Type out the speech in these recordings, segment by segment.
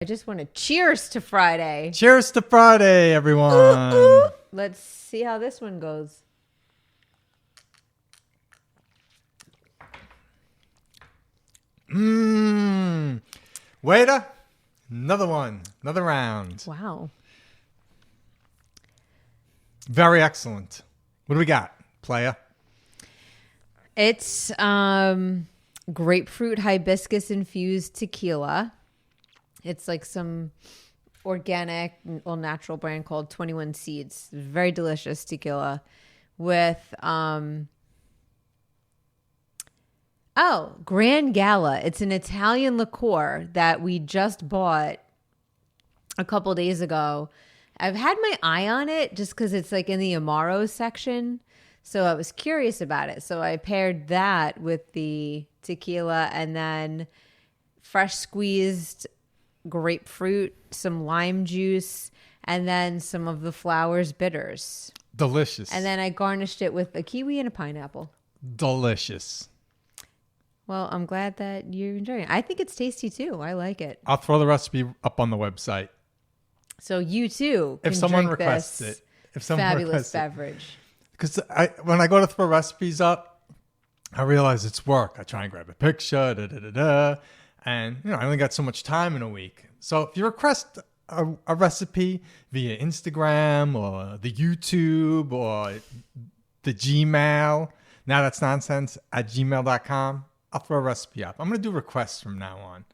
I just want to cheers to Friday. Cheers to Friday, everyone. Ooh, ooh. Let's see how this one goes. Waiter, another one, another round. Wow. Very excellent. What do we got, playa? It's grapefruit hibiscus infused tequila. It's like some organic, well, natural brand called 21 Seeds. Very delicious tequila with Gran Gala. It's an Italian liqueur that we just bought a couple days ago. I've had my eye on it just because it's like in the Amaro section. So I was curious about it. So I paired that with the tequila and then fresh squeezed grapefruit, some lime juice, and then some of the Flowers bitters. Delicious. And then I garnished it with a kiwi and a pineapple. Delicious. Well, I'm glad that you're enjoying it. I think it's tasty too. I like it. I'll throw the recipe up on the website. So you too can if someone drink requests this it. If someone fabulous requests beverage. Because when I go to throw recipes up, I realize it's work. I try and grab a picture, and I only got so much time in a week. So if you request a recipe via Instagram or the YouTube or the Gmail, NowThatsNonsense@gmail.com, I'll throw a recipe up. I'm going to do requests from now on.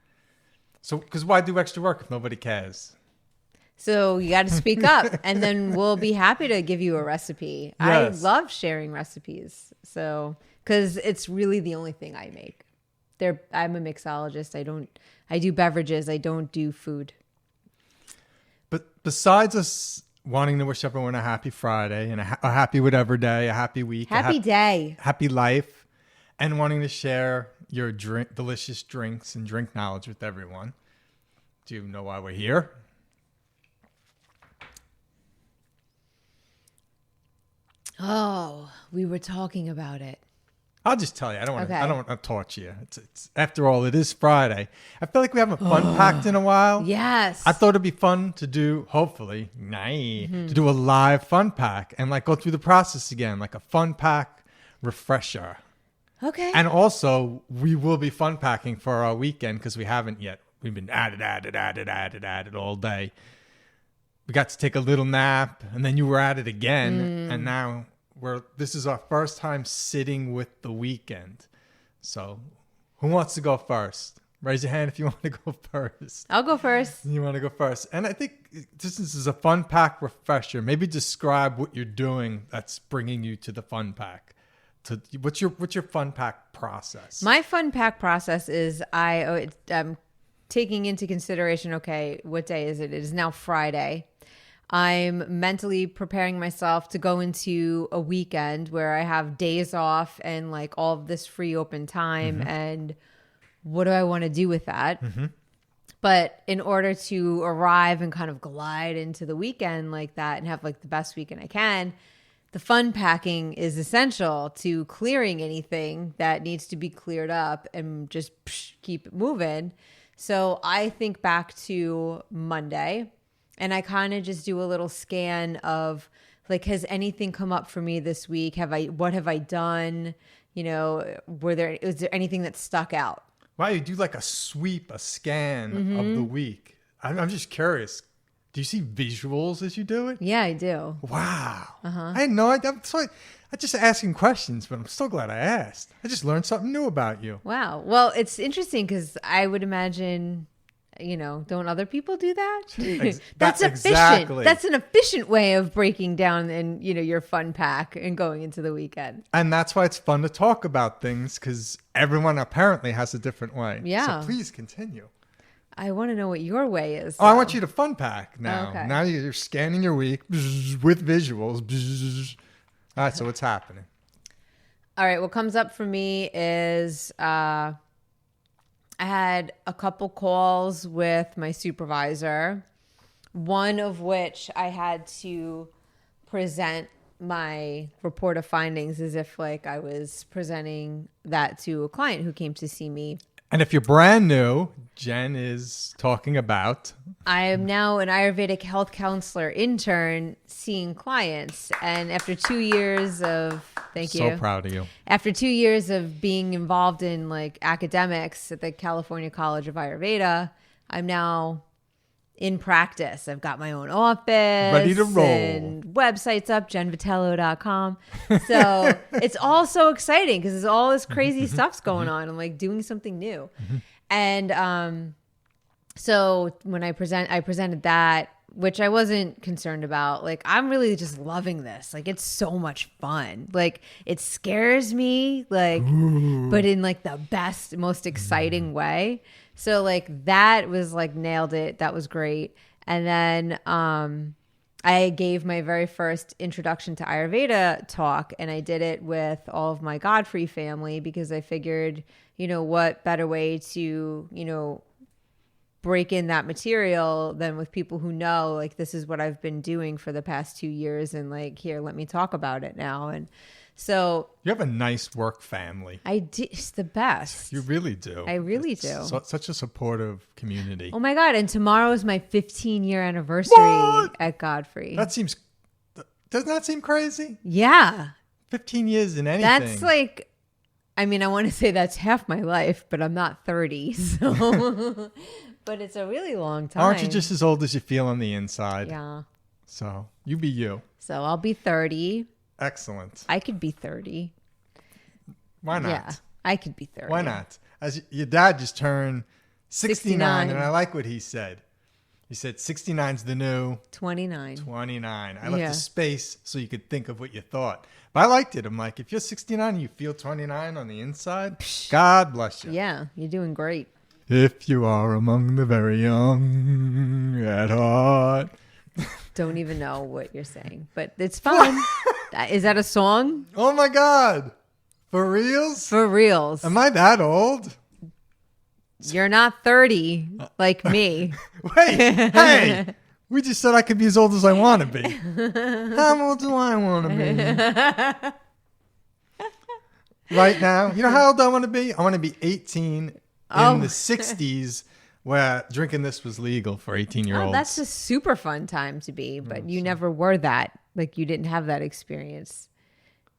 So, because why do extra work if nobody cares? So you got to speak up, and then we'll be happy to give you a recipe. Yes. I love sharing recipes, so because it's really the only thing I make. I'm a mixologist. I do beverages. I don't do food. But besides us wanting to wish everyone a happy Friday and a happy whatever day, a happy week, happy day, happy life, and wanting to share your delicious drinks and drink knowledge with everyone, do you know why we're here? Oh, we were talking about it. I'll just tell you. I don't want Okay. to torture you. It's after all, it is Friday. I feel like we haven't fun-packed in a while. Yes. I thought it'd be fun to do, hopefully, to do a live fun pack and like go through the process again, like a fun pack refresher. Okay. And also, we will be fun packing for our weekend because we haven't yet. We've been at it all day. We got to take a little nap, and then you were at it again, and now this is our first time sitting with the weekend. So, who wants to go first? Raise your hand if you want to go first. I'll go first. You want to go first, and I think this is a fun pack refresher. Maybe describe what you're doing that's bringing you to the fun pack. What's your fun pack process? My fun pack process is I'm taking into consideration, okay, what day is it? It is now Friday. I'm mentally preparing myself to go into a weekend where I have days off and like all of this free open time. And what do I want to do with that? But in order to arrive and kind of glide into the weekend like that and have like the best weekend I can, the fun packing is essential to clearing anything that needs to be cleared up and just keep it moving. So I think back to Monday and I kind of just do a little scan of like, has anything come up for me this week? What have I done? You know, is there anything that stuck out? Wow, you do like a scan of the week. I'm just curious. Do you see visuals as you do it? Yeah, I do. Wow. I had no idea. I'm just asking questions, but I'm so glad I asked. I just learned something new about you. Wow. Well, it's interesting because I would imagine, don't other people do that? That's efficient. Exactly. That's an efficient way of breaking down and, your fun pack and going into the weekend. And that's why it's fun to talk about things because everyone apparently has a different way. Yeah. So please continue. I want to know what your way is. Oh, I want you to fun pack now. Okay. Now you're scanning your week with visuals. All right, so what's happening? All right, what comes up for me is I had a couple calls with my supervisor, one of which I had to present my report of findings as if like I was presenting that to a client who came to see me. And if you're brand new, Jen is talking about... I am now an Ayurvedic health counselor intern seeing clients. And after 2 years of... Thank you. So proud of you. After 2 years of being involved in like academics at the California College of Ayurveda, I'm now in practice. I've got my own office. Ready to roll. And websites up, jenvitello.com. So it's all so exciting because there's all this crazy stuff's going on. I'm like doing something new. And so when I presented that, which I wasn't concerned about. Like, I'm really just loving this. Like, it's so much fun. Like, it scares me, like, but in like the best, most exciting way. So like that was like nailed it. That was great. And then I gave my very first introduction to Ayurveda talk, and I did it with all of my Godfrey family because I figured, you know, what better way to, you know, break in that material than with people who know, like, this is what I've been doing for the past 2 years, and like, here, let me talk about it now. And so you have a nice work family. I did. It's the best. You really do. I really do. Such a supportive community. Oh my God. And tomorrow is my 15-year anniversary at Godfrey. Doesn't that seem crazy? Yeah. 15 years in anything. That's like, I mean, I want to say that's half my life, but I'm not 30. So, but it's a really long time. Aren't you just as old as you feel on the inside? Yeah. So you be you. So I'll be 30. Excellent. I could be 30. Why not? Yeah, I could be 30. Why not? Your dad just turned 69, and I like what he said. He said 69's the new 29. 29. I left a space so you could think of what you thought. But I liked it. I'm like, if you're 69 and you feel 29 on the inside, God bless you. Yeah, you're doing great. If you are among the very young at heart. Don't even know what you're saying, but it's fun. Is that a song? Oh my God. For reals? For reals. Am I that old? You're not 30 like me. Wait, hey. We just said I could be as old as I want to be. How old do I want to be? Right now. You know how old I want to be? I want to be 18 in the 60s where drinking this was legal for 18-year-olds. Oh, that's a super fun time to be, but you never were that. Like, you didn't have that experience.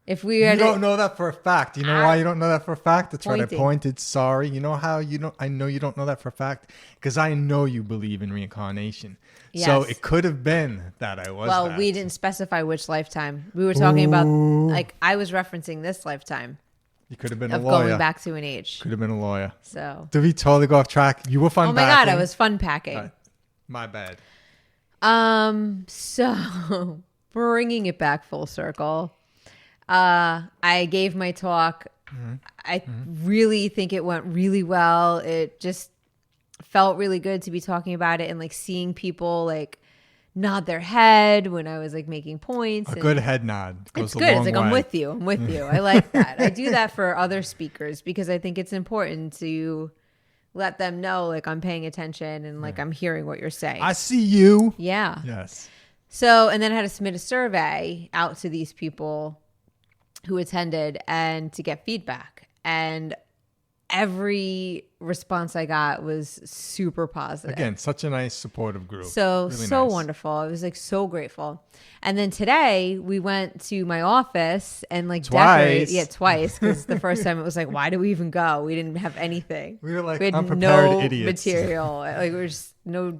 If we had, you don't know that for a fact. You know why you don't know that for a fact? That's right. I pointed. Sorry. You know how you don't? I know you don't know that for a fact because I know you believe in reincarnation. Yes. So it could have been that I was. Well, that. We didn't specify which lifetime. We were talking about, like, I was referencing this lifetime. You could have been a lawyer. Of going back to an age. Could have been a lawyer. So. Did we totally go off track? You were fun. Oh my God, I was fun packing. My bad. So bringing it back full circle. I gave my talk. I really think it went really well. It just felt really good to be talking about it and like seeing people like nod their head when I was like making points. A good head nod goes it's good. It's like, I'm with you. I'm with you. I like that. I do that for other speakers because I think it's important to let them know like I'm paying attention and like I'm hearing what you're saying. I see you. Yeah. Yes. So, and then I had to submit a survey out to these people who attended and to get feedback. And every response I got was super positive. Again, such a nice supportive group. So, really so nice. wonderful. I was like so grateful. And then today we went to my office and like decorated. Yeah, twice. Because the first time it was like, why do we even go? We didn't have anything. We were like we had unprepared no idiots. material. Like we were just no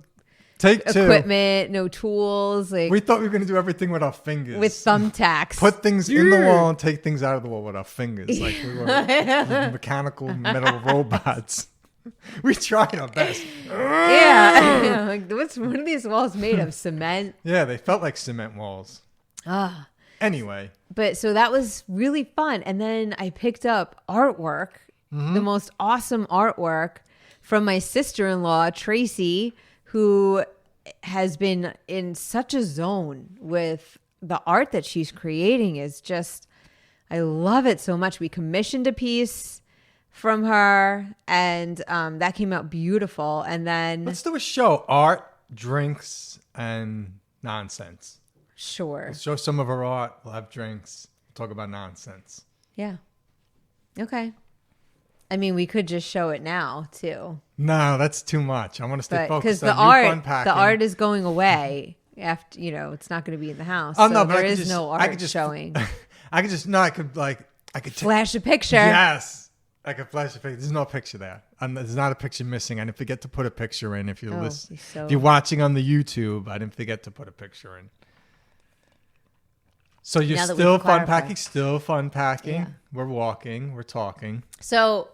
Take two. Equipment, no tools. Like we thought we were going to do everything with our fingers. With thumbtacks. Put things in the wall and take things out of the wall with our fingers. Like we were mechanical metal robots. We tried our best. Yeah. Like, what's one of these walls made of? Cement? Yeah, they felt like cement walls. Anyway. But so that was really fun. And then I picked up artwork, the most awesome artwork from my sister-in-law, Tracy, who has been in such a zone with the art that she's creating. Is just, I love it so much. We commissioned a piece from her and that came out beautiful. And then let's do a show, art, drinks, and nonsense. Sure. We'll show some of our art. We'll have drinks. We'll talk about nonsense. Yeah. Okay. I mean, we could just show it now too. No, that's too much. I want to stay focused on the you art, funpacking. the art is going away after, it's not going to be in the house. Oh so no, but there is no art showing. I could Flash a picture. Yes, I could flash a picture. There's no picture there. There's not a picture missing. I didn't forget to put a picture in. If you're listening, if you're watching on the YouTube, I didn't forget to put a picture in. So you're still funpacking, still funpacking. Yeah. We're walking, we're talking. So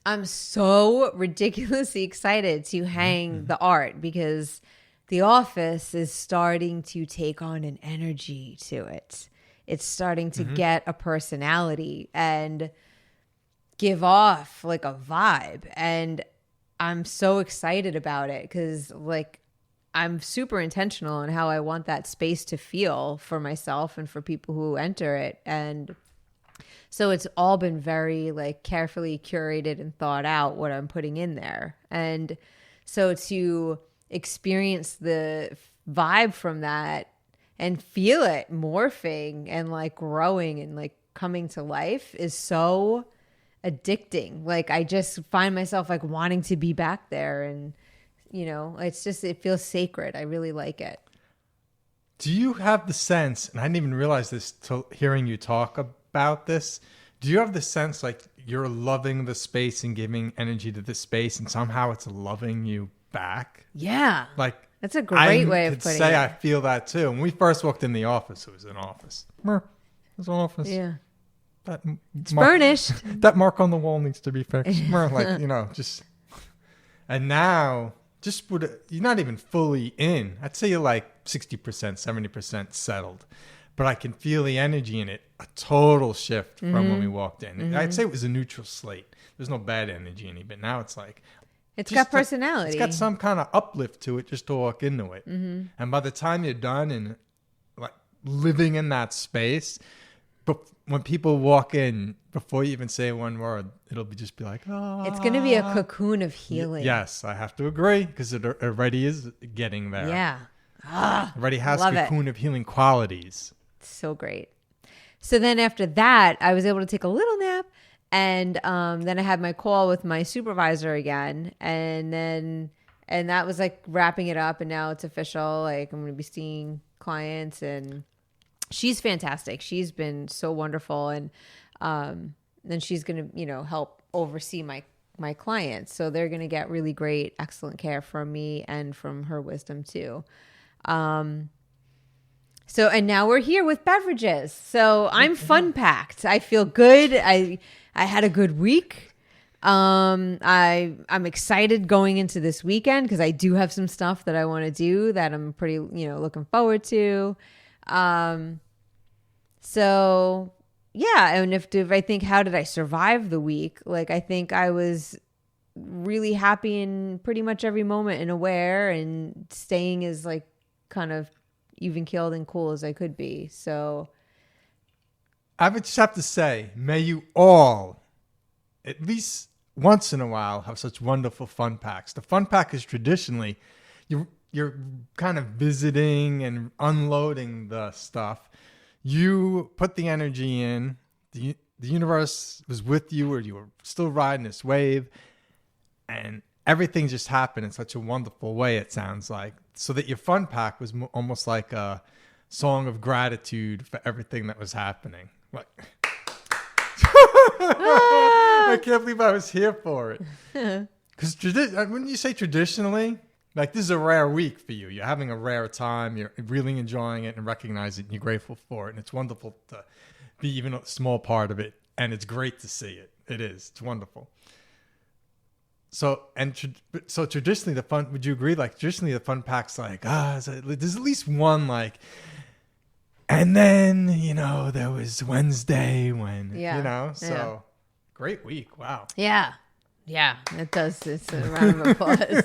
I'm so ridiculously excited to hang the art because the office is starting to take on an energy to it. It's starting to get a personality and give off like a vibe. And I'm so excited about it because I'm super intentional on how I want that space to feel for myself and for people who enter it. And so it's all been very carefully curated and thought out what I'm putting in there. And so to experience the vibe from that and feel it morphing and growing and coming to life is so addicting. I just find myself wanting to be back there, and it's just, it feels sacred. I really like it. Do you have the sense, and I didn't even realize this till hearing you talk about this, do you have the sense you're loving the space and giving energy to the space and somehow it's loving you back? Yeah. That's a great way of putting it. I feel that too. When we first walked in the office, it was an office. It was an office. Yeah. It's furnished. That mark on the wall needs to be fixed. Just. And now, you're not even fully in. I'd say you're 60%, 70% settled. But I can feel the energy in it, a total shift from when we walked in. I'd say it was a neutral slate. There's no bad energy in it, but now it's it's got personality. It's got some kind of uplift to it just to walk into it. Mm-hmm. And by the time you're done and living in that space, but when people walk in, before you even say one word, it'll just be oh. It's going to be a cocoon of healing. Yes, I have to agree because it already is getting there. Yeah. It already has cocoon of healing qualities. So great. So then after that, I was able to take a little nap, and then I had my call with my supervisor again, and that was wrapping it up, and now it's official. I'm going to be seeing clients, and she's fantastic. She's been so wonderful, and then she's going to help oversee my clients, so they're going to get really great, excellent care from me and from her wisdom too. So, and now we're here with beverages. So I'm fun packed. I feel good. I had a good week. I'm excited going into this weekend because I do have some stuff that I want to do that I'm pretty, looking forward to. So yeah. And if I think, how did I survive the week? I think I was really happy in pretty much every moment and aware and staying as kind of even keeled and cool as I could be. So I would just have to say, may you all, at least once in a while, have such wonderful fun packs. The fun pack is traditionally, you're kind of visiting and unloading the stuff. You put the energy in, the universe was with you, or you were still riding this wave, and everything just happened in such a wonderful way, it sounds like. So that your fun pack was almost like a song of gratitude for everything that was happening. I can't believe I was here for it. Because when you say traditionally, this is a rare week for you. You're having a rare time. You're really enjoying it and recognize it, and you're grateful for it. And it's wonderful to be even a small part of it. And it's great to see it. It is. It's wonderful. So traditionally the fun, would you agree? Traditionally the fun pack's there's at least one and then, there was Wednesday when, so great week. Wow. Yeah. Yeah, it does. It's a round of applause.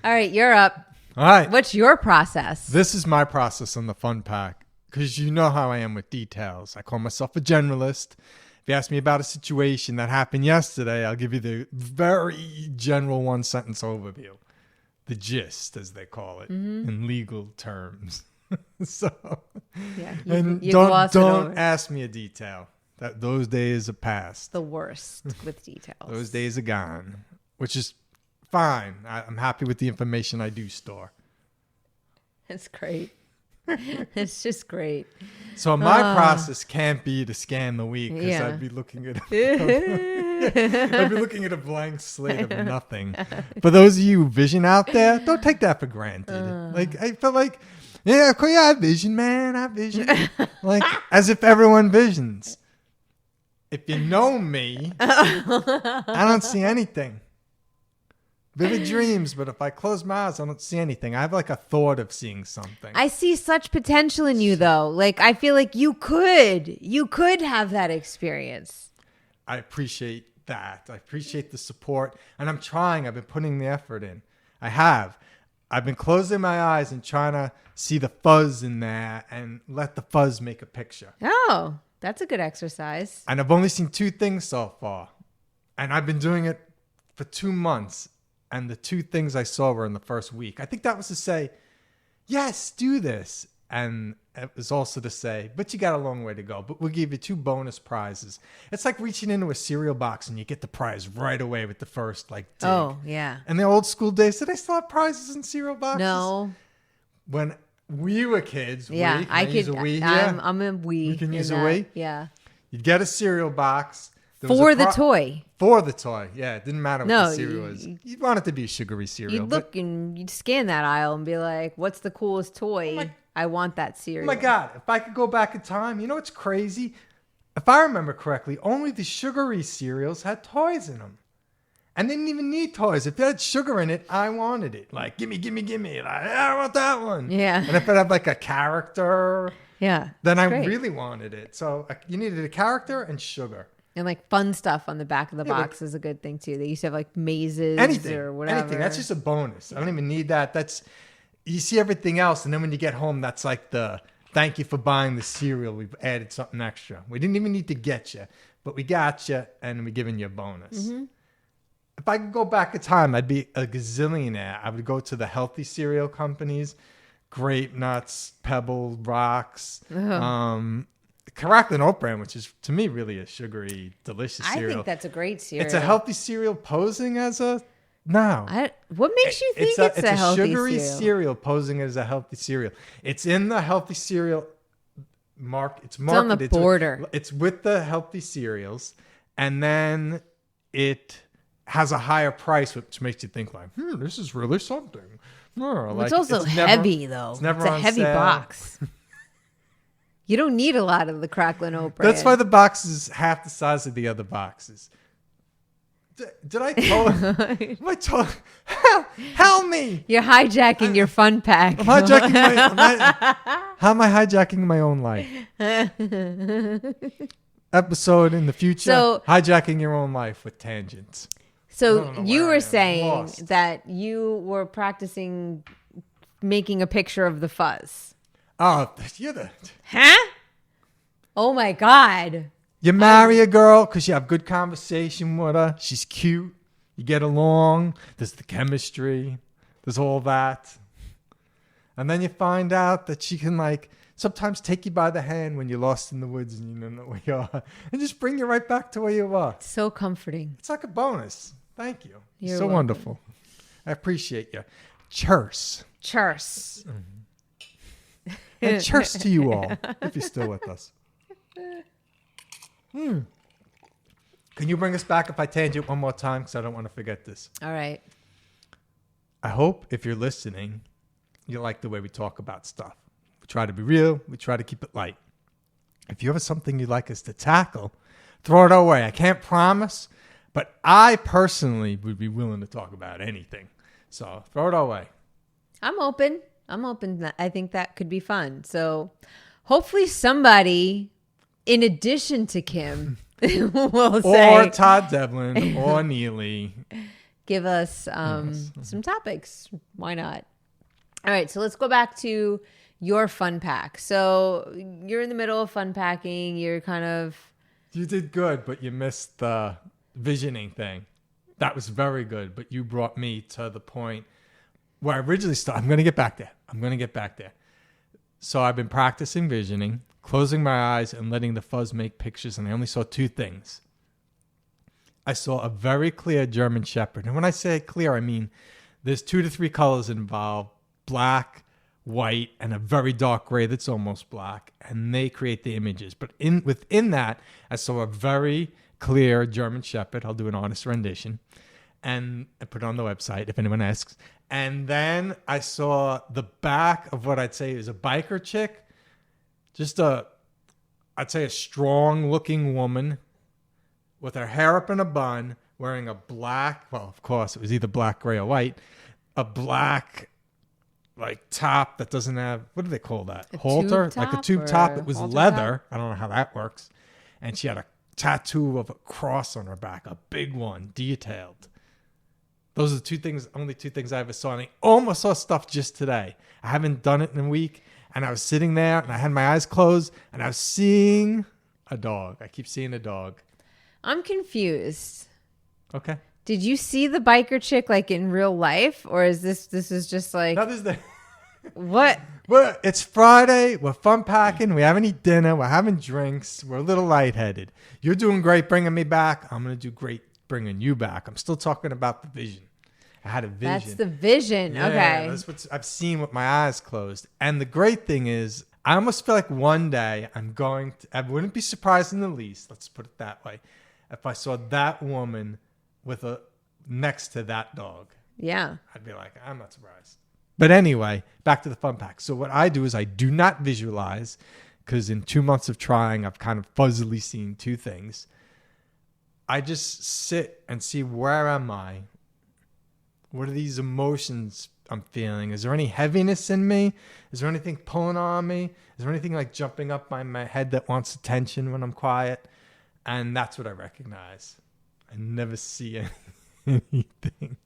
All right, you're up. All right. What's your process? This is my process on the fun pack because you know how I am with details. I call myself a generalist. If you ask me about a situation that happened yesterday, I'll give you the very general one-sentence overview. The gist, as they call it, in legal terms. So, yeah, and don't ask me a detail. Those days are past. The worst with details. Those days are gone, which is fine. I'm happy with the information I do store. It's great. It's just great. So my process can't be to scan the week because Yeah. I'd be looking at a blank slate of nothing. For those of you vision out there, don't take that for granted. Like I feel like, yeah, of course, I vision, man. I vision. Like as if everyone visions. If you know me, I don't see anything. Vivid dreams, but if I close my eyes, I don't see anything. I have like a thought of seeing something. I see such potential in you, though. Like, I feel like you could have that experience. I appreciate that. I appreciate the support. And I'm trying. I've been putting the effort in. I have. I've been closing my eyes and trying to see the fuzz in there and let the fuzz make a picture. Oh, that's a good exercise. And I've only seen 2 things so far. And I've been doing it for 2 months. And the 2 things I saw were in the first week. I think that was to say, yes, do this. And it was also to say, but you got a long way to go. But we'll give you 2 bonus prizes. It's like reaching into a cereal box and you get the prize right away with the first dig. Oh, yeah. In the old school days, did they still have prizes in cereal boxes? No. When we were kids, Yeah, I could use a we here? I'm a we. We can use in a that. we? Yeah. You'd get a cereal box. There was For a the toy. For the toy. Yeah, it didn't matter what No, the cereal was. You'd want it to be a sugary cereal. You'd look and you'd scan that aisle and be like, what's the coolest toy? I want that cereal. Oh my God, if I could go back in time, you know what's crazy? If I remember correctly, only the sugary cereals had toys in them. And they didn't even need toys. If it had sugar in it, I wanted it. Like, gimme. Like, I want that one. Yeah. And if it had like a character, Yeah. then I great. really wanted it. So you needed a character and sugar. And like fun stuff on the back of the box is a good thing too. They used to have like mazes or whatever. Anything. That's just a bonus. I don't even need that. You see everything else, and then when you get home, that's like the thank you for buying the cereal. We've added something extra. We didn't even need to get you, but we got you, and we're giving you a bonus. Mm-hmm. If I could go back in time, I'd be a gazillionaire. I would go to the healthy cereal companies, Grape Nuts, Pebble Rocks, Caracolin Oat Bran, which is to me really a sugary, delicious cereal. I think that's a great cereal. It's a healthy cereal posing as a what makes you think it's a healthy sugary cereal posing as a healthy cereal? It's in the healthy cereal It's on the border. It's with the healthy cereals, and then it has a higher price, which makes you think like, this is really something. It's also heavy, though. It's a heavy box. You don't need a lot of the Crackling Oat Bran. That's why the box is half the size of the other boxes. Did I tell? Help me! You're hijacking your Funpack. How am I hijacking my own life? Episode in the future. So, hijacking your own life with tangents. So you were saying that you were practicing making a picture of the fuzz. Oh, you're the... Huh? Oh my God. You marry a girl because you have good conversation with her. She's cute. You get along. There's the chemistry. There's all that. And then you find out that she can like sometimes take you by the hand when you're lost in the woods and you don't know where you are and just bring you right back to where you are. So comforting. It's like a bonus. Thank you. You're so welcome. Wonderful. I appreciate you. Cheers. Cheers. And cheers to you all, if you're still with us. Can you bring us back if I tangent one more time? Because I don't want to forget this. All right. I hope if you're listening, you like the way we talk about stuff. We try to be real. We try to keep it light. If you have something you'd like us to tackle, throw it our way. I can't promise, but I personally would be willing to talk about anything. So throw it our way. I'm open. I think that could be fun. So hopefully somebody, in addition to Kim, will say... Or Todd Devlin or Neely. Give us some topics. Why not? All right, so let's go back to your Funpack. So you're in the middle of Funpacking. You're kind of... You did good, but you missed the visioning thing. That was very good, but you brought me to the point where I originally started. I'm going to get back there. So I've been practicing visioning, closing my eyes and letting the fuzz make pictures, and I only saw two things. I saw a very clear German Shepherd. And when I say clear, I mean there's 2 to 3 colors involved, black, white, and a very dark gray that's almost black, and they create the images. But within that, I saw a very clear German Shepherd. I'll do an honest rendition, and I put it on the website if anyone asks. And then I saw the back of what I'd say is a biker chick, just I'd say a strong-looking woman with her hair up in a bun, wearing a black, well, of course, it was either black, gray, or white, a black, like, top that doesn't have, what do they call that? Halter? Like a tube top. It was leather. Top? I don't know how that works. And she had a tattoo of a cross on her back, a big one, detailed. Those are the only two things I ever saw. And I almost saw stuff just today. I haven't done it in a week. And I was sitting there, and I had my eyes closed, and I was seeing a dog. I keep seeing a dog. I'm confused. Okay. Did you see the biker chick like in real life, or is this is just like no, this is the what? Well, it's Friday. We're fun packing. We haven't eaten dinner. We're having drinks. We're a little lightheaded. You're doing great bringing me back. I'm gonna do great bringing you back. I'm still talking about the vision. I had a vision. That's the vision. Yeah, okay. That's what I've seen with my eyes closed. And the great thing is, I almost feel like one day I wouldn't be surprised in the least. Let's put it that way. If I saw that woman next to that dog, yeah, I'd be like, I'm not surprised. But anyway, back to the fun pack. So what I do is I do not visualize, because in 2 months of trying, I've kind of fuzzily seen two things. I just sit and see, where am I? What are these emotions I'm feeling? Is there any heaviness in me? Is there anything pulling on me? Is there anything like jumping up my head that wants attention when I'm quiet? And that's what I recognize. I never see anything.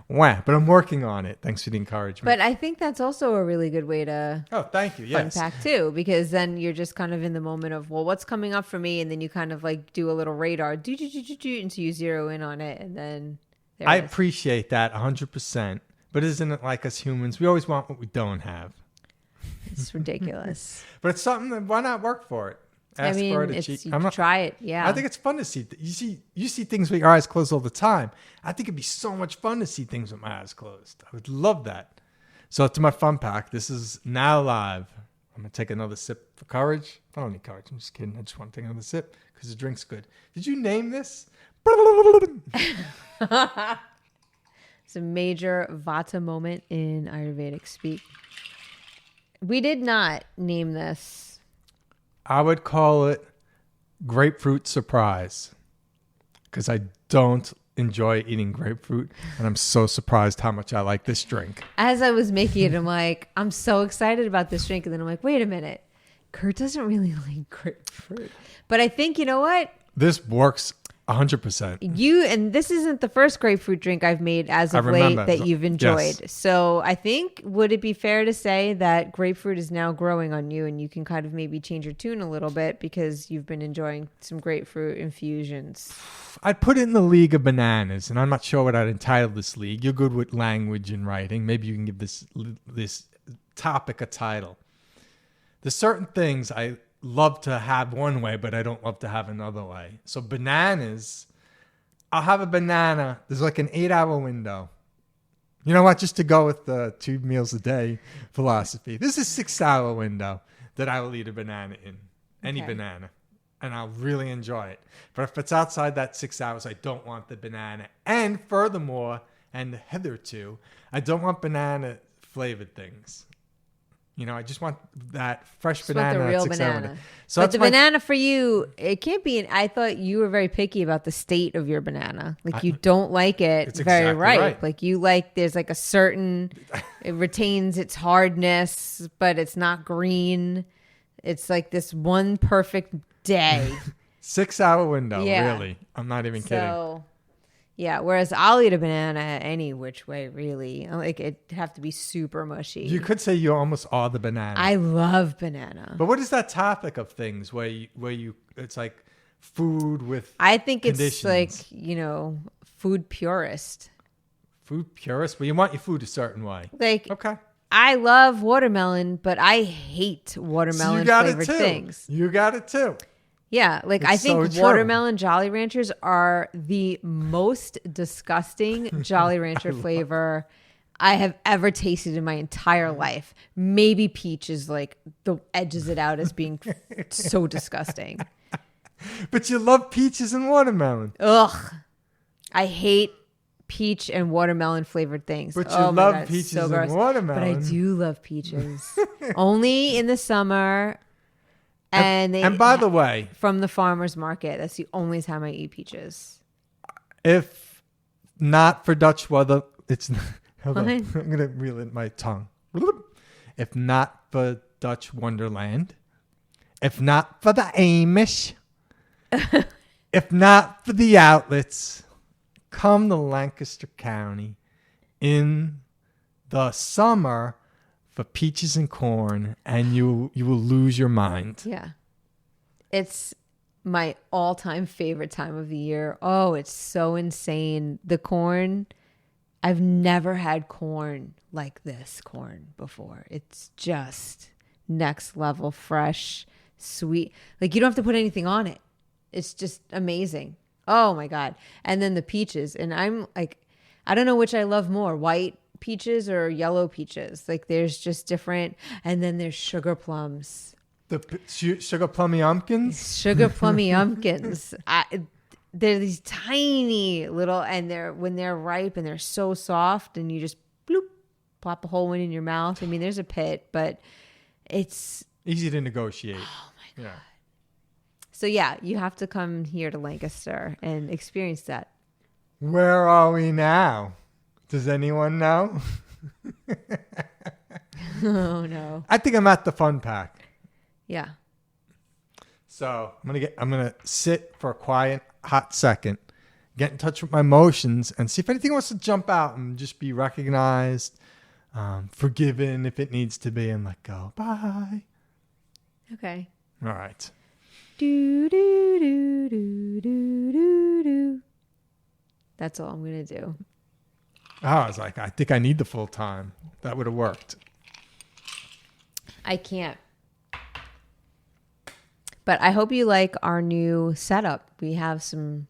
Wow, but I'm working on it. Thanks for the encouragement. But I think that's also a really good way to thank you. Yes. unpack too, because then you're just kind of in the moment of, well, what's coming up for me? And then you kind of like do a little radar, until you zero in on it. And then I appreciate that 100%. But isn't it like us humans? We always want what we don't have. It's ridiculous. But it's something that, why not work for it? Ask for it. Try it. Yeah. I think it's fun to see. You see things with your eyes closed all the time. I think it'd be so much fun to see things with my eyes closed. I would love that. So to my fun pack, this is now live. I'm going to take another sip for courage. I don't need courage. I'm just kidding. I just want to take another sip because the drink's good. Did you name this? It's a major Vata moment in Ayurvedic speak. We did not name this. I would call it grapefruit surprise, because I don't enjoy eating grapefruit, and I'm so surprised how much I like this drink. As I was making it, I'm like, I'm so excited about this drink, and then I'm like, wait a minute, Kurt doesn't really like grapefruit. But I think, you know what? This works 100%. And this isn't the first grapefruit drink I've made as of late that you've enjoyed. Yes. So I think, would it be fair to say that grapefruit is now growing on you, and you can kind of maybe change your tune a little bit because you've been enjoying some grapefruit infusions? I'd put it in the league of bananas, and I'm not sure what I'd entitle this league. You're good with language and writing. Maybe you can give this topic a title. There's certain things I love to have one way, but I don't love to have another way. So bananas, I'll have a banana. There's like an 8-hour window. You know what? Just to go with the 2 meals a day philosophy. This is a 6-hour window that I will eat a banana in. Any banana. And I'll really enjoy it. But if it's outside that 6 hours, I don't want the banana. And furthermore, and hitherto, I don't want banana flavored things. You know, I just want that fresh banana. Want the real banana. So but the banana for you, it can't be. I thought you were very picky about the state of your banana. Like you don't like it very exactly ripe. Right. Like you like, there's like a certain, it retains its hardness, but it's not green. It's like this one perfect day. 6-hour window, really. I'm not even kidding. Yeah, whereas I'll eat a banana any which way, really. Like, it'd have to be super mushy. You could say you almost are the banana. I love banana. But what is that topic of things where you it's like food with I think conditions? It's like, food purist. Food purist? Well, you want your food a certain way. Like, okay. I love watermelon, but I hate watermelon flavored things. You got it too. Yeah, like I think so watermelon Jolly Ranchers are the most disgusting Jolly Rancher flavor I have ever tasted in my entire life. Maybe peach is like the edges it out as being so disgusting. But you love peaches and watermelon. Ugh. I hate peach and watermelon flavored things. But you love peaches and watermelon. But I do love peaches. Only in the summer. And by the way, from the farmer's market, that's the only time I eat peaches. If not for Dutch weather, it's hold on. I'm gonna reel in my tongue. If not for Dutch Wonderland, if not for the Amish, if not for the outlets, come to Lancaster County in the summer for peaches and corn, and you will lose your mind. Yeah. It's my all-time favorite time of the year. Oh, it's so insane. The corn, I've never had corn like this corn before. It's just next level, fresh, sweet. Like you don't have to put anything on it. It's just amazing. Oh my God. And then the peaches. And I'm like, I don't know which I love more, white peaches or yellow peaches. Like there's just different. And then there's sugar plums. The sugar plummy umpkins? Sugar plummy umpkins. They're these tiny little, and when they're ripe and they're so soft and you just bloop, pop a whole one in your mouth. I mean, there's a pit, but it's easy to negotiate. Oh my God. Yeah. So yeah, you have to come here to Lancaster and experience that. Where are we now? Does anyone know? Oh no. I think I'm at the Funpack. Yeah. So I'm gonna sit for a quiet, hot second, get in touch with my emotions, and see if anything wants to jump out and just be recognized, forgiven if it needs to be, and let go. Bye. Okay. All right. Do do do do do do do. That's all I'm gonna do. I was like, I think I need the full time. That would have worked. I can't. But I hope you like our new setup. We have some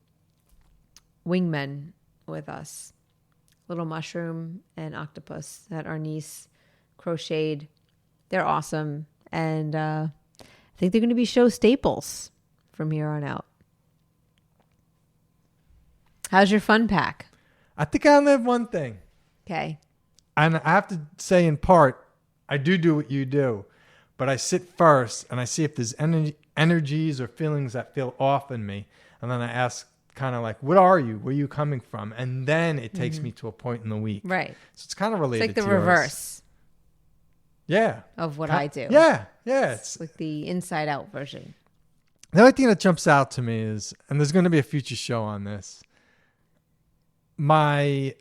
wingmen with us. Little mushroom and octopus that our niece crocheted. They're awesome. And I think they're going to be show staples from here on out. How's your fun pack? I think I only have one thing. Okay. And I have to say, in part, I do what you do. But I sit first and I see if there's energies or feelings that feel off in me. And then I ask kind of like, what are you? Where are you coming from? And then it takes me to a point in the week. Right. So it's kind of related It's like the to reverse. Yeah. Of what I do. Yeah. It's like the inside out version. The only thing that jumps out to me is, and there's going to be a future show on this, my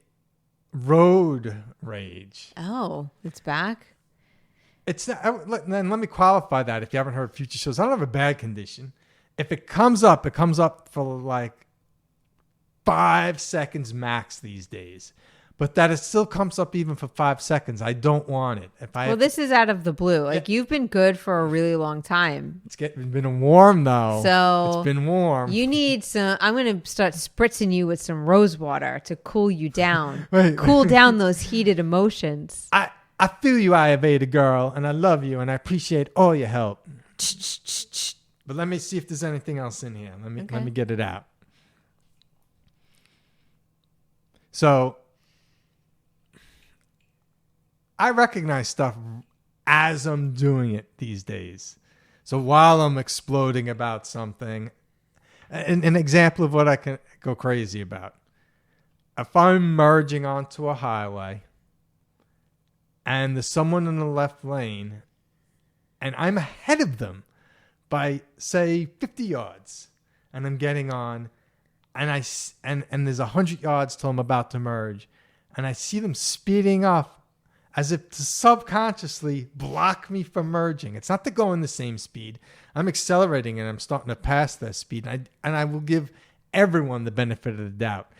road rage. Oh, it's back? It's not, then let me qualify that if you haven't heard future shows. I don't have a bad condition. If it comes up for like 5 seconds max these days. But that it still comes up even for 5 seconds. I don't want it. This is out of the blue. Like you've been good for a really long time. It's been warm though. So it's been warm. You need some. I'm going to start spritzing you with some rose water to cool you down. Cool down those heated emotions. I feel you, Ayurveda girl, and I love you, and I appreciate all your help. But let me see if there's anything else in here. Let me get it out. So I recognize stuff as I'm doing it these days. So while I'm exploding about something, an example of what I can go crazy about. If I'm merging onto a highway and there's someone in the left lane and I'm ahead of them by, say, 50 yards, and I'm getting on, and there's 100 yards till I'm about to merge, and I see them speeding up as if to subconsciously block me from merging. It's not to go in the same speed. I'm accelerating and I'm starting to pass that speed. And I will give everyone the benefit of the doubt.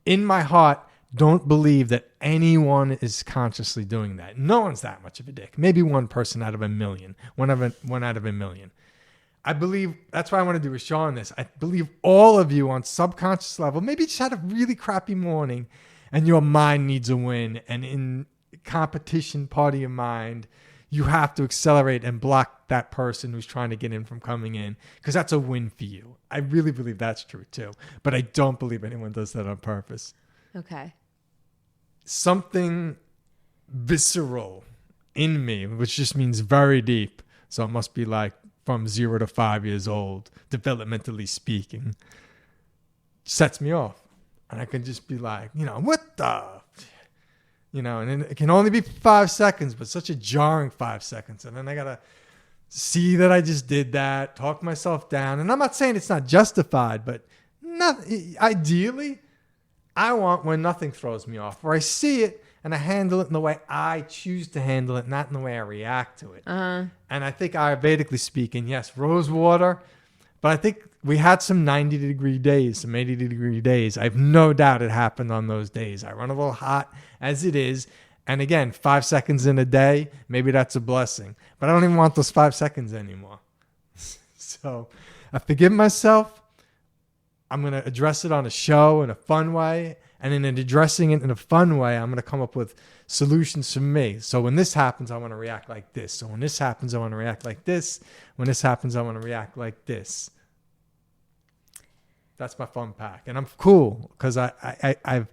In my heart, don't believe that anyone is consciously doing that. No one's that much of a dick. Maybe one person out of a million. One out of a million. I believe, that's why I want to do a show on this. I believe all of you on subconscious level, maybe you just had a really crappy morning and your mind needs a win. And in competition part of your mind, you have to accelerate and block that person who's trying to get in from coming in, because that's a win for you. I really believe that's true too. But I don't believe anyone does that on purpose. Okay. Something visceral in me, which just means very deep. So it must be like from 0 to 5 years old, developmentally speaking, sets me off. And I can just be like, what the, and then it can only be 5 seconds, but such a jarring 5 seconds. And then I got to see that I just did that, talk myself down. And I'm not saying it's not justified, but ideally, I want when nothing throws me off, where I see it and I handle it in the way I choose to handle it, not in the way I react to it. Uh-huh. And I think Ayurvedically speaking, yes, rose water, but I think we had some 90-degree days, some 80-degree days. I have no doubt it happened on those days. I run a little hot as it is. And again, 5 seconds in a day, maybe that's a blessing. But I don't even want those 5 seconds anymore. So I forgive myself. I'm going to address it on a show in a fun way. And in addressing it in a fun way, I'm going to come up with solutions for me. So when this happens, I want to react like this. So when this happens, I want to react like this. When this happens, I want to react like this. That's my Funpack. And I'm cool because I've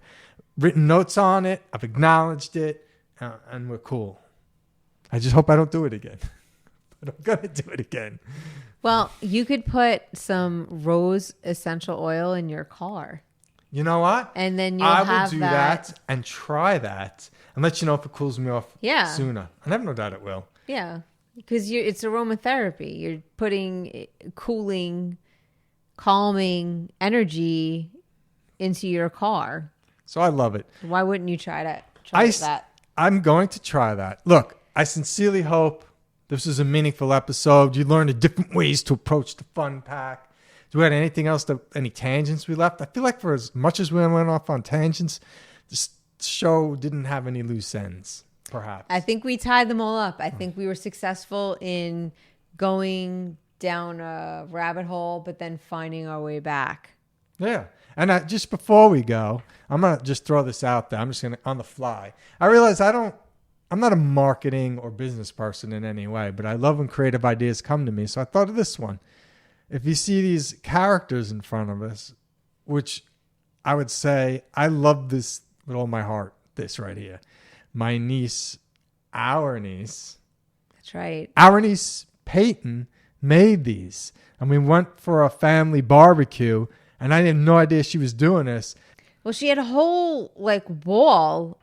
written notes on it. I've acknowledged it. And we're cool. I just hope I don't do it again. But I'm going to do it again. Well, you could put some rose essential oil in your car. You know what? And then I will do that and try that and let you know if it cools me off sooner. And I have no doubt it will. Yeah, because it's aromatherapy. You're putting cooling, calming energy into your car. So I love it. Why wouldn't you try that? I'm going to try that. Look, I sincerely hope this is a meaningful episode. You learned different ways to approach the Funpack. Do we have anything else, any tangents we left? I feel like for as much as we went off on tangents, this show didn't have any loose ends, perhaps. I think we tied them all up. I think we were successful in going down a rabbit hole, but then finding our way back. Yeah. And just before we go, I'm going to just throw this out there. I'm just going to, on the fly. I realize I'm not a marketing or business person in any way, but I love when creative ideas come to me. So I thought of this one. If you see these characters in front of us, which I would say, I love this with all my heart, this right here. My niece, our niece. That's right. Our niece, Peyton, made these. And we went for a family barbecue, and I had no idea she was doing this. Well, she had a whole wall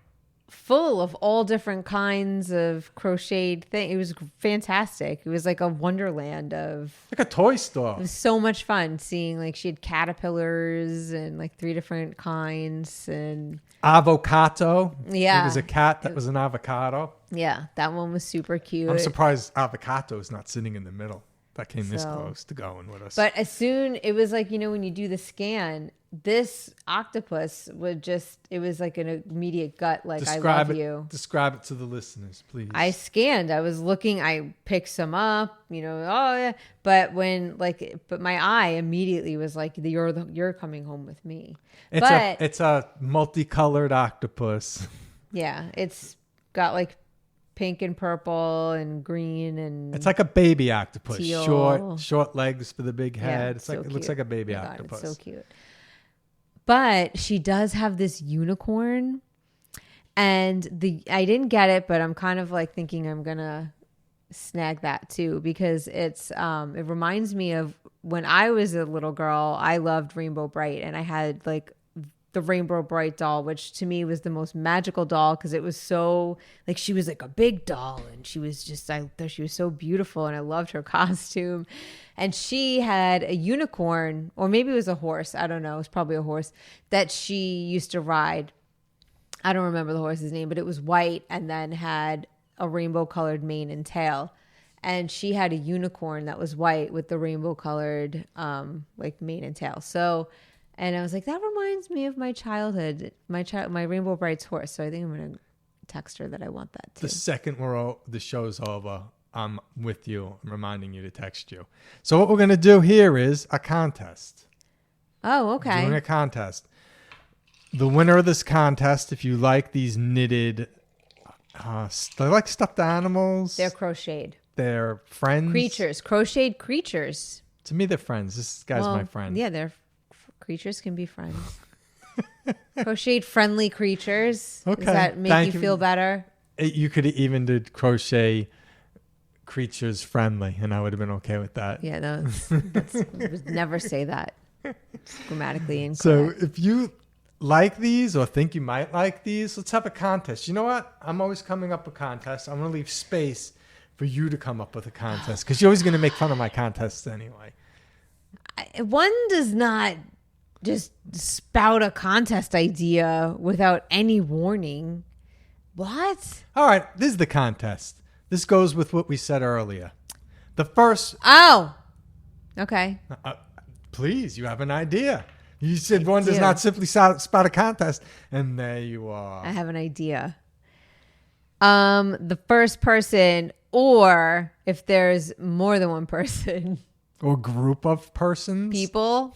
full of all different kinds of crocheted things. It was fantastic. It was like a wonderland of... like a toy store. It was so much fun seeing, she had caterpillars and 3 different kinds and... Avocado. Yeah. It was a cat that was an avocado. Yeah, that one was super cute. I'm surprised avocado is not sitting in the middle. That came this close to going with us. But as soon, it was when you do the scan, this octopus would it was like an immediate gut, I love you. Describe it to the listeners, please. I scanned. I was looking, I picked some up, oh yeah. But but my eye immediately was like, you're coming home with me. It's a multicolored octopus. Yeah. It's got pink and purple and green and it's like a baby octopus. Teal. Short legs for the big head. Yeah, it looks like a baby octopus. It's so cute. But she does have this unicorn, and I didn't get it, but I'm kind of thinking I'm gonna snag that too, because it reminds me of when I was a little girl. I loved Rainbow Bright, and I had the Rainbow Bright doll, which to me was the most magical doll, because it was so she was a big doll, and she was just, I thought she was so beautiful, and I loved her costume. And she had a unicorn, or maybe it was a horse, I don't know, it was probably a horse, that she used to ride. I don't remember the horse's name, but it was white and then had a rainbow colored mane and tail. And she had a unicorn that was white with the rainbow colored mane and tail. So And I was like, that reminds me of my childhood, my Rainbow Brights horse. So I think I'm going to text her that I want that too. The second the show's over, I'm with you. I'm reminding you to text you. So what we're going to do here is a contest. Oh, okay. Doing a contest. The winner of this contest, if you like these knitted, they're like stuffed animals. They're crocheted. They're friends. Creatures. Crocheted creatures. To me, they're friends. This guy's my friend. Yeah, creatures can be friends. Crocheted friendly creatures. Okay. Does that make you feel better? You could even do crochet creatures friendly, and I would have been okay with that. Yeah, no, would never say that. It's grammatically incorrect. So if you like these or think you might like these, let's have a contest. You know what? I'm always coming up with contests. I'm going to leave space for you to come up with a contest because you're always going to make fun of my contests anyway. One does not just spout a contest idea without any warning. What? All right, this is the contest. This goes with what we said earlier. The first... Oh, okay. Please, you have an idea. You said one does not simply spout a contest, and there you are. I have an idea. The first person, or if there's more than one person... Or group of persons. People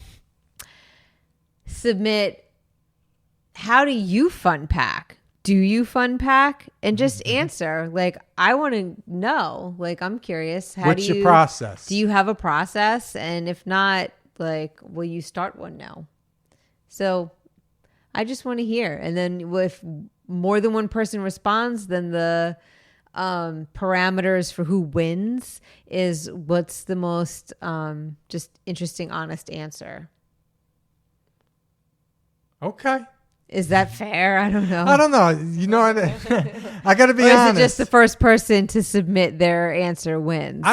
submit, how do you fun pack? Do you fun pack? And just answer. Like, I want to know. Like, I'm curious. What's your process? Do you have a process? And if not, like, will you start one now? So I just want to hear. And then if more than one person responds, then the parameters for who wins is what's the most just interesting, honest answer. Okay. Is that fair? I don't know. I don't know. You know, I got to be or is honest. it just the first person to submit their answer wins?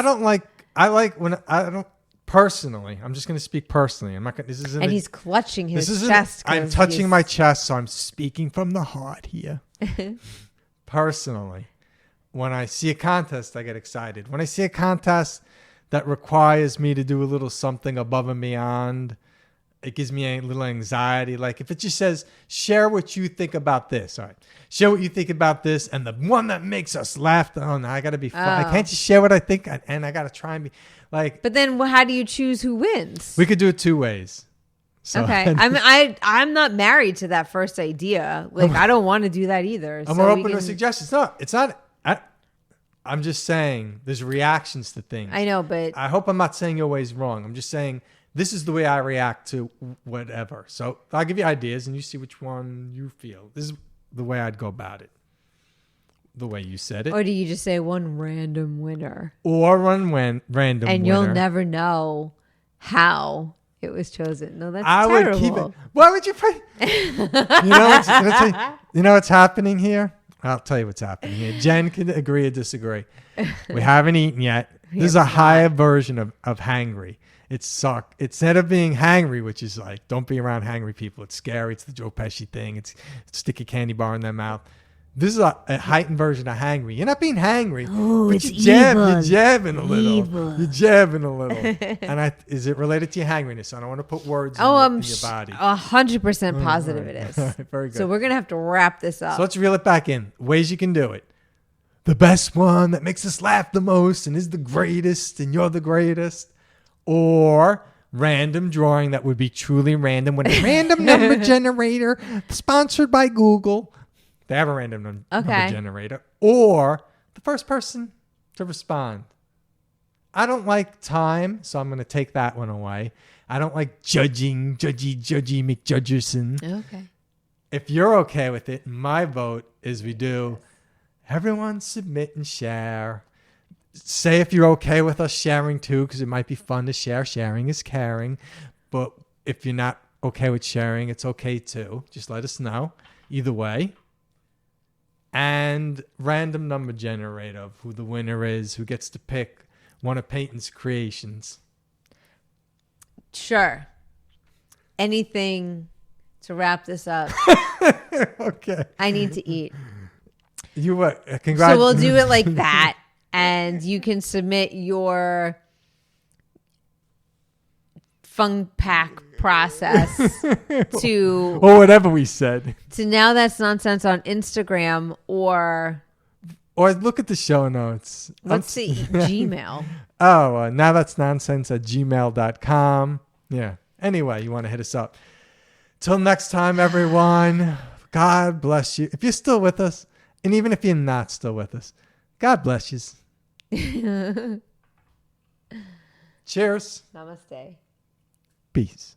Personally, I'm just going to speak personally. I'm not going to, and he's clutching his chest. I'm touching my chest, so I'm speaking from the heart here. Personally, when I see a contest, I get excited. When I see a contest that requires me to do a little something above and beyond, it gives me a little anxiety. Like if it just says, share what you think about this. All right. Share what you think about this. And the one that makes us laugh. Oh, no, I got to be fun. I can't just share what I think. And I got to try and be like. But then how do you choose who wins? We could do it two ways. So, okay. I'm not married to that first idea. Like, I don't want to do that either. I'm more open to suggestions. No, it's not. I'm just saying there's reactions to things. I know, but I hope I'm not saying your way is wrong. I'm just saying this is the way I react to whatever. So I'll give you ideas and you see which one you feel. This is the way I'd go about it. The way you said it. Or do you just say one random winner? Or one random winner. And you'll never know how it was chosen. No, that's terrible. Would keep it. Why would you put You know what's happening here? I'll tell you what's happening here. Jen can agree or disagree. We haven't eaten yet. This is a higher version of hangry. It's suck. Instead of being hangry, which is like, don't be around hangry people. It's scary. It's the Joe Pesci thing. It's stick a candy bar in their mouth. This is a heightened version of hangry. You're not being hangry. Oh, it's evil. You're jabbing a little. Evil. You're jabbing a little. And is it related to your hangriness? I don't want to put words in your body. 100% positive it is. Very good. So we're going to have to wrap this up. So let's reel it back in. Ways you can do it. The best one that makes us laugh the most and is the greatest and you're the greatest. Or random drawing that would be truly random with a random number generator sponsored by Google. They have a random number generator. Or the first person to respond. I don't like time, so I'm going to take that one away. I don't like judgy McJudgerson. Okay. If you're okay with it, my vote is we do everyone submit and share. Say if you're okay with us sharing too, because it might be fun to share. Sharing is caring. But if you're not okay with sharing, it's okay too. Just let us know. Either way. And random number generator of who the winner is, who gets to pick one of Peyton's creations. Sure. Anything to wrap this up. Okay. I need to eat. You what? Congrats. So we'll do it like that. And you can submit your Funpack process to or whatever we said. Now That's Nonsense on Instagram or look at the show notes. Let's see, Gmail. Now That's Nonsense at gmail.com. Yeah. Anyway, you want to hit us up. Till next time, everyone. God bless you. If you're still with us, and even if you're not still with us, God bless you. Cheers. Namaste. Peace.